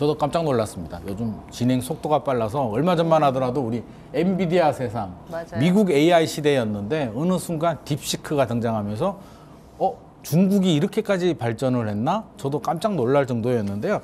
저도 깜짝 놀랐습니다. 요즘 진행 속도가 빨라서 얼마 전만 하더라도 우리 엔비디아 세상, 맞아요. 미국 AI 시대였는데 어느 순간 딥시크가 등장하면서 중국이 이렇게까지 발전을 했나? 저도 깜짝 놀랄 정도였는데요.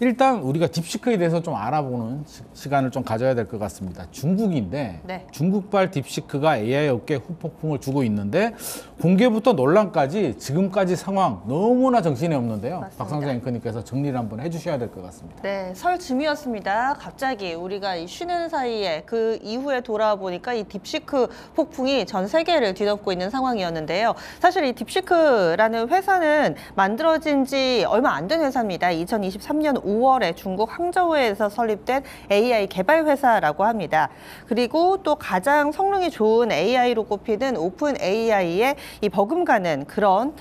일단 우리가 딥시크에 대해서 좀 알아보는 시간을 좀 가져야 될 것 같습니다. 중국인데 네. 중국발 딥시크가 AI 업계에 후폭풍을 주고 있는데 공개부터 논란까지 지금까지 상황 너무나 정신이 없는데요. 맞습니다. 박상재 앵커님께서 정리를 한번 해주셔야 될 것 같습니다. 네, 설 즈음이었습니다. 갑자기 우리가 이 쉬는 사이에 그 이후에 돌아보니까 이 딥시크 폭풍이 전 세계를 뒤덮고 있는 상황이었는데요. 사실 이 딥시크라는 회사는 만들어진 지 얼마 안 된 회사입니다. 2023년 5월에 중국 항저우에서 설립된 AI 개발 회사라고 합니다. 그리고 또 가장 성능이 좋은 AI로 꼽히는 오픈 AI의 이 버금가는 그런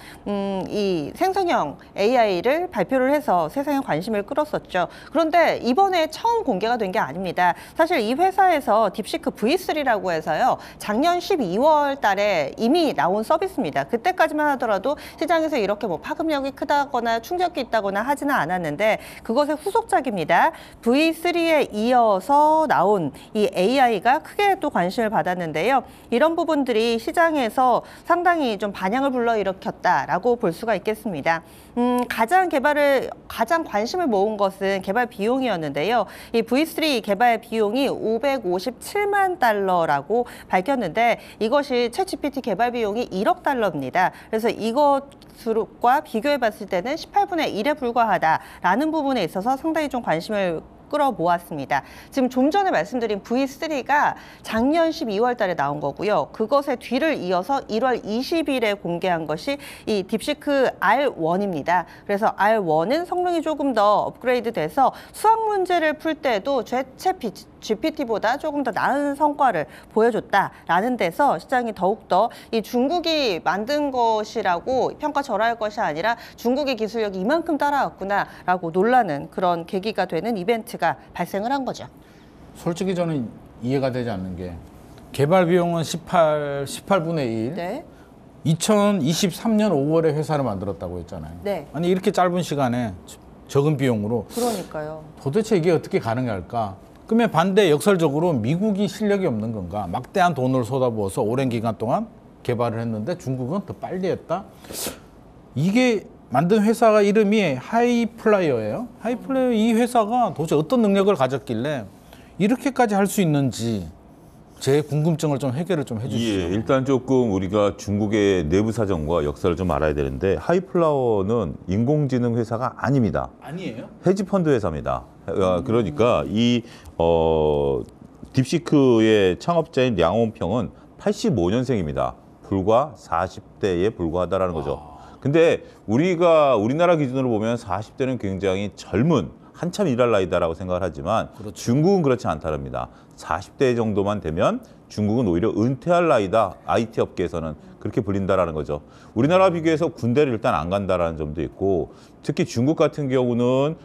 이 생성형 AI를 발표를 해서 세상에 관심을 끌었었죠. 그런데 이번에 처음 공개가 된 게 아닙니다. 사실 이 회사에서 딥시크 V3라고 해서요. 작년 12월 달에 이미 나온 서비스입니다. 그때까지만 하더라도 시장에서 이렇게 뭐 파급력이 크다거나 충격이 있다거나 하지는 않았는데 그것의 후속작입니다. V3에 이어서 나온 이 AI가 크게 또 관심을 받았는데요. 이런 부분들이 시장에서 상당히 좀 반향을 불러일으켰다라고 볼 수가 있겠습니다. 가장 관심을 모은 것은 개발 비용이었는데요. 이 V3 개발 비용이 557만 달러라고 밝혔는데 이것이 챗GPT 개발 비용이 1억 달러입니다. 그래서 이것과 비교해 봤을 때는 18분의 1에 불과하다라는 부분에 있어서 상당히 좀 관심을 끌어모았습니다. 지금 좀 전에 말씀드린 V3가 작년 12월 달에 나온 거고요. 그것의 뒤를 이어서 1월 20일에 공개한 것이 이 딥시크 R1입니다. 그래서 R1은 성능이 조금 더 업그레이드 돼서 수학 문제를 풀 때도 챗GPT보다 조금 더 나은 성과를 보여줬다라는 데서 시장이 더욱더 이 중국이 만든 것이라고 평가절하할 것이 아니라 중국의 기술력이 이만큼 따라왔구나라고 놀라는 그런 계기가 되는 이벤트가 발생을 한 거죠. 솔직히 저는 이해가 되지 않는 게 개발 비용은 18분의 1. 네. 2023년 5월에 회사를 만들었다고 했잖아요. 네. 아니 이렇게 짧은 시간에 적은 비용으로 그러니까요. 도대체 이게 어떻게 가능할까? 그러면 반대 역설적으로 미국이 실력이 없는 건가? 막대한 돈을 쏟아부어서 오랜 기간 동안 개발을 했는데 중국은 더 빨리 했다? 이게 만든 회사가 이름이 하이플라이어예요. 하이플라이어 이 회사가 도대체 어떤 능력을 가졌길래 이렇게까지 할 수 있는지 제 궁금증을 좀 해결을 좀 해주시죠. 예, 일단 조금 우리가 중국의 내부 사정과 역사를 좀 알아야 되는데 하이플라워는 인공지능 회사가 아닙니다. 아니에요? 헤지펀드 회사입니다. 그러니까 이 딥시크의 창업자인 량홍평은 85년생입니다. 불과 40대에 불과하다라는 거죠. 근데 우리나라 기준으로 보면 40대는 굉장히 젊은 한참 일할 나이다라고 생각을 하지만 그렇죠. 중국은 그렇지 않다랍니다. 40대 정도만 되면 중국은 오히려 은퇴할 나이다. IT 업계에서는 그렇게 불린다라는 거죠. 우리나라와 비교해서 군대를 일단 안 간다라는 점도 있고 특히 중국 같은 경우는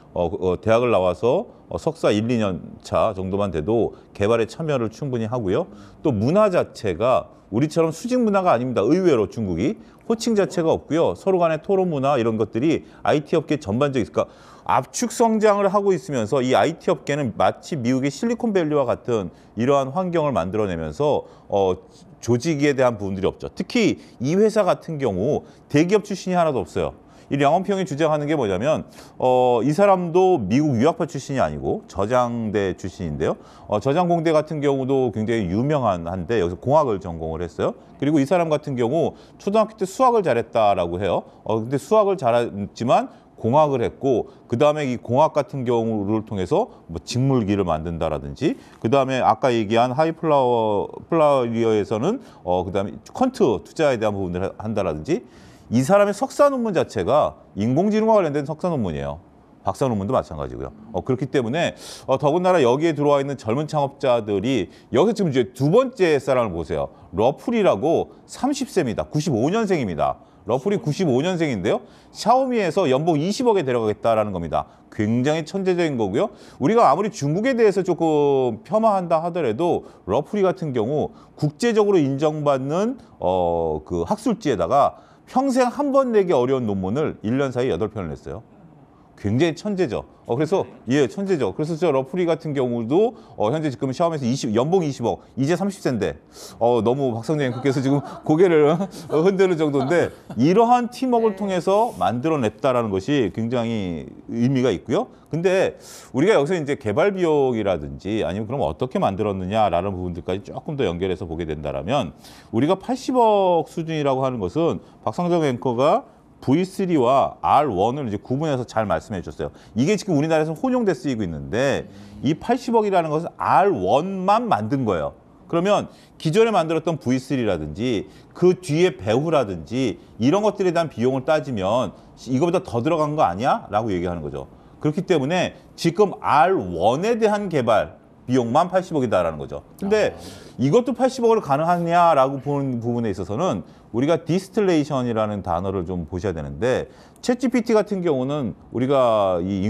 대학을 나와서 석사 1, 2년 차 정도만 돼도 개발에 참여를 충분히 하고요. 또 문화 자체가 우리처럼 수직 문화가 아닙니다. 의외로 중국이 호칭 자체가 없고요. 서로 간의 토론 문화 이런 것들이 IT 업계 전반적인 그러니까 압축 성장을 하고 있으면서 이 IT 업계는 마치 미국의 실리콘밸리와 같은 이러한 환경을 만들어내면서 조직에 대한 부분들이 없죠. 특히 이 회사 같은 경우 대기업 출신이 하나도 없어요. 이 량홍평이 주장하는 게 뭐냐면 이 사람도 미국 유학파 출신이 아니고 저장대 출신인데요. 저장공대 같은 경우도 굉장히 유명한데 여기서 공학을 전공을 했어요. 그리고 이 사람 같은 경우 초등학교 때 수학을 잘했다라고 해요. 근데 수학을 잘했지만 공학을 했고 그다음에 이 공학 같은 경우를 통해서 뭐 직물기를 만든다라든지 그다음에 아까 얘기한 하이플라이어에서는 그다음에 퀀트 투자에 대한 부분들을 한다라든지 이 사람의 석사 논문 자체가 인공지능과 관련된 석사 논문이에요. 박사 논문도 마찬가지고요. 그렇기 때문에 더군다나 여기에 들어와 있는 젊은 창업자들이 여기서 지금 이제 두 번째 사람을 보세요. 러플이라고 30세입니다. 95년생입니다. 러플이 95년생인데요. 샤오미에서 연봉 20억에 데려가겠다라는 겁니다. 굉장히 천재적인 거고요. 우리가 아무리 중국에 대해서 조금 폄하한다 하더라도 러플이 같은 경우 국제적으로 인정받는 그 학술지에다가 평생 한 번 내기 어려운 논문을 1년 사이에 8편을 냈어요. 굉장히 천재죠. 그래서 천재죠. 그래서 저 러프리 같은 경우도 현재 지금 샤오미에서 연봉 20억, 이제 30세인데 너무 박성재 앵커께서 지금 고개를 흔드는 정도인데 이러한 팀워크를 통해서 만들어냈다라는 것이 굉장히 의미가 있고요. 근데 우리가 여기서 이제 개발 비용이라든지 아니면 그럼 어떻게 만들었느냐라는 부분들까지 조금 더 연결해서 보게 된다라면 우리가 80억 수준이라고 하는 것은 박성정 앵커가 V3와 R1을 이제 구분해서 잘 말씀해 주셨어요. 이게 지금 우리나라에서 혼용돼 쓰이고 있는데 이 80억이라는 것은 R1만 만든 거예요. 그러면 기존에 만들었던 V3라든지 그 뒤에 배후라든지 이런 것들에 대한 비용을 따지면 이거보다 더 들어간 거 아니야? 라고 얘기하는 거죠. 그렇기 때문에 지금 R1에 대한 개발 비용만 80억이다라는 거죠. 근데 이것도 80억으로 가능하냐라고 보는 부분에 있어서는 우리가 디스틸레이션이라는 단어를 좀 보셔야 되는데 챗GPT 같은 경우는 우리가 이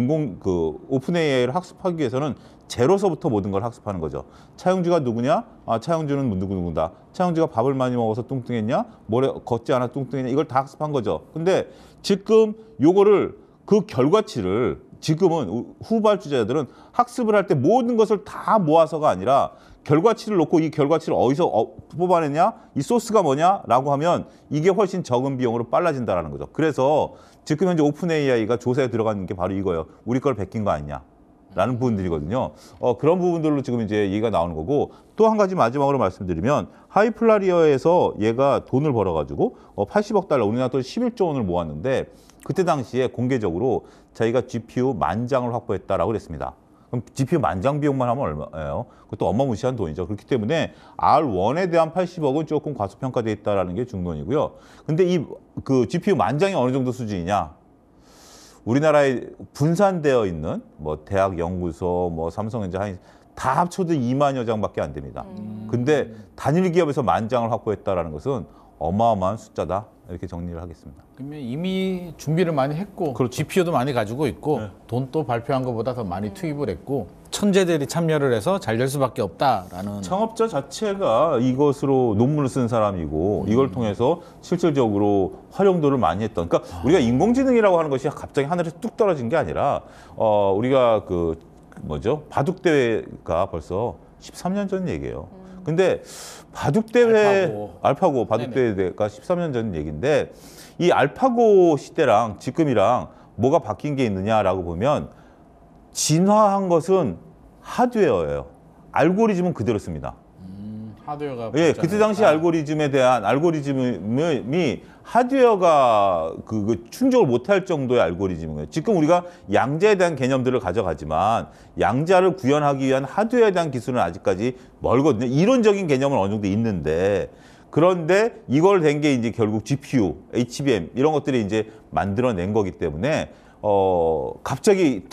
오픈 AI를 학습하기 위해서는 제로서부터 모든 걸 학습하는 거죠. 차용주가 누구냐? 차용주는 누구다. 차용주가 밥을 많이 먹어서 뚱뚱했냐? 모래 걷지 않아 뚱뚱했냐? 이걸 다 학습한 거죠. 근데 지금 요거를 그 결과치를 지금은 후발주자들은 학습을 할 때 모든 것을 다 모아서가 아니라 결과치를 놓고 이 결과치를 어디서 뽑아냈냐? 이 소스가 뭐냐라고 하면 이게 훨씬 적은 비용으로 빨라진다라는 거죠. 그래서 지금 현재 오픈 AI가 조사에 들어가는 게 바로 이거예요. 우리 걸 베낀 거 아니냐? 라는 부분들이거든요. 그런 부분들로 지금 이제 얘기가 나오는 거고 또 한 가지 마지막으로 말씀드리면 하이플라리어에서 얘가 돈을 벌어가지고 80억 달러, 우리나라 돈 11조 원을 모았는데 그때 당시에 공개적으로 자기가 GPU 10,000장을 확보했다라고 그랬습니다. 그럼 GPU 10,000장 비용만 하면 얼마예요? 그것도 어마무시한 돈이죠. 그렇기 때문에 R1에 대한 80억은 조금 과소평가되어 있다는 게 중론이고요. 근데 그 GPU 10,000장이 어느 정도 수준이냐? 우리나라에 분산되어 있는 뭐 대학 연구소, 뭐 삼성전자 다 합쳐도 2만여 장밖에 안 됩니다. 근데 단일 기업에서 10,000장을 확보했다라는 것은 어마어마한 숫자다. 이렇게 정리를 하겠습니다. 그러면 이미 준비를 많이 했고 그렇죠. GPU도 많이 가지고 있고 돈도 발표한 것보다 더 많이 투입을 했고 천재들이 참여를 해서 잘 될 수밖에 없다라는. 창업자 자체가 이것으로 논문을 쓴 사람이고 이걸 통해서 실질적으로 활용도를 많이 했던. 그러니까 우리가 인공지능이라고 하는 것이 갑자기 하늘에서 뚝 떨어진 게 아니라 우리가 바둑대회가 벌써 13년 전 얘기예요. 근데 바둑대회, 알파고 바둑대회가 13년 전 얘기인데 이 알파고 시대랑 지금이랑 뭐가 바뀐 게 있느냐라고 보면 진화한 것은 하드웨어예요. 알고리즘은 그대로 씁니다. 하드웨어가. 예, 그때 당시 알고리즘에 대한 알고리즘이 하드웨어가 충족을 못할 정도의 알고리즘이에요. 지금 우리가 양자에 대한 개념들을 가져가지만 양자를 구현하기 위한 하드웨어에 대한 기술은 아직까지 멀거든요. 이론적인 개념은 어느 정도 있는데 그런데 이걸 된 게 이제 결국 GPU, HBM 이런 것들이 이제 만들어낸 거기 때문에 갑자기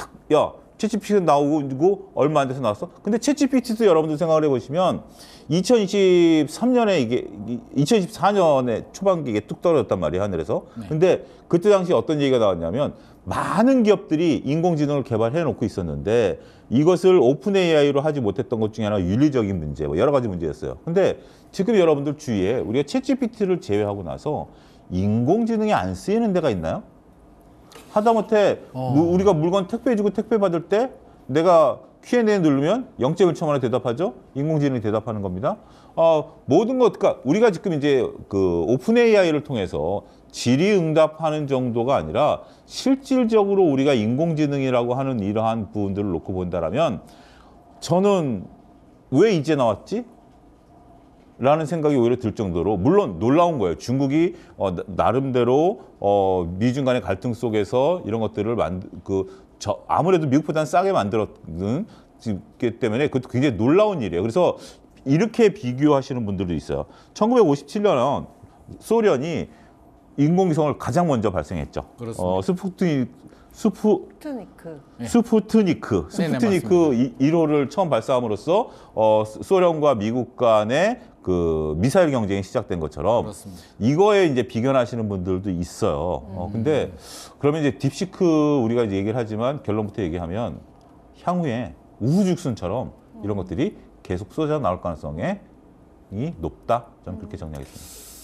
챗GPT가 나오고 얼마 안 돼서 나왔어. 근데 챗GPT도 여러분들 생각을 해보시면 2024년에 초반기에 뚝 떨어졌단 말이에요, 하늘에서. 근데 그때 당시 어떤 얘기가 나왔냐면 많은 기업들이 인공지능을 개발해 놓고 있었는데 이것을 오픈 AI로 하지 못했던 것 중에 하나가 윤리적인 문제, 여러 가지 문제였어요. 근데 지금 여러분들 주위에 우리가 챗GPT를 제외하고 나서 인공지능이 안 쓰이는 데가 있나요? 하다못해 우리가 물건 택배해주고 택배 받을 때 내가 Q&A 누르면 0.1초 만에 대답하죠. 인공지능이 대답하는 겁니다. 모든 것, 그러니까 우리가 지금 이제 오픈 AI를 통해서 질의응답하는 정도가 아니라 실질적으로 우리가 인공지능이라고 하는 이러한 부분들을 놓고 본다라면 저는 왜 이제 나왔지? 라는 생각이 오히려 들 정도로 물론 놀라운 거예요. 중국이 나름대로 미중 간의 갈등 속에서 이런 것들을 아무래도 미국보다는 싸게 만들었기 때문에 그것도 굉장히 놀라운 일이에요. 그래서 이렇게 비교하시는 분들도 있어요. 1957년 소련이 인공위성을 가장 먼저 발생했죠. 그렇습니다. 스푸트니크 1호를 처음 발사함으로써 소련과 미국 간의 미사일 경쟁이 시작된 것처럼 그렇습니다. 이거에 이제 비견하시는 분들도 있어요. 근데 그러면 이제 딥시크 우리가 이제 얘기를 하지만 결론부터 얘기하면 향후에 우후죽순처럼 이런 것들이 계속 쏟아져 나올 가능성이 높다. 저는 그렇게 정리하겠습니다.